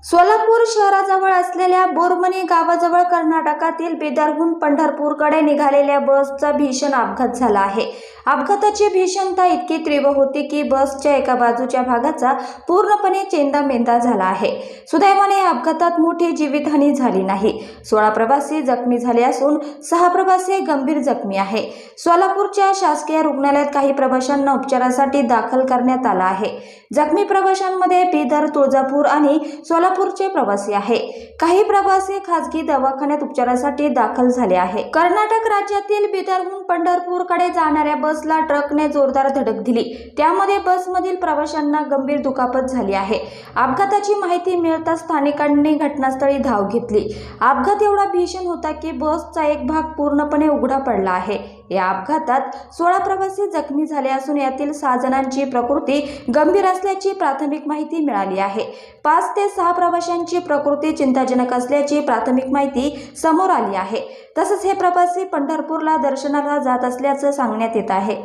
सोलापूर शहराजवळ असलेल्या बोरमणी गावाजवळ कर्नाटकातील बिदरहून पंढरपूरकडे निघालेल्या बसचा भीषण अपघात झाला आहे। अपघाताची भीषणता इतकी तीव्र होती की बसच्या एका बाजूच्या भागाचा पूर्णपणे चेंदामेंदा झाला आहे। सुदैवाने या अपघातात मोठी जीवितहानी झाली नाही। 16 प्रवासी जखमी झाले असून 6 प्रवासी गंभीर जखमी आहे। सोलापूरच्या शासकीय रुग्णालयात काही प्रवाशांना उपचारासाठी दाखल करण्यात आलं आहे। जखमी प्रवाशांमध्ये बिदर, तुळजापूर आणि सोलापूरचे प्रवासी आहे। काही प्रवासी खासगी दवाखान्यात उपचारासाठी दाखल झाले आहे। कर्नाटक राज्यातील बिदरहून पंढरपूरकडे जाणाऱ्या बसला ट्रकने जोरदार धडक दिली, त्यामध्ये बसमधील प्रवाशांना गंभीर दुखापत झाली आहे। अपघाताची माहिती मिळताच स्थानिकांनी घटनास्थळी धाव घेतली। अपघात एवढा भीषण होता की बसचा एक भाग पूर्णपणे उघडा पडला आहे। या अपघातात 16 प्रवासी जखमी झाले असून यातील 6 जणांची प्रकृती गंभीर असल्याची प्राथमिक माहिती मिळाली आहे। 5 ते 6 प्रवाशांची प्रकृती चिंताजनक असल्याची प्राथमिक माहिती समोर आली आहे। तसंच हे प्रवासी पंढरपूरला दर्शनाला जात असल्याचं सांगण्यात येत आहे।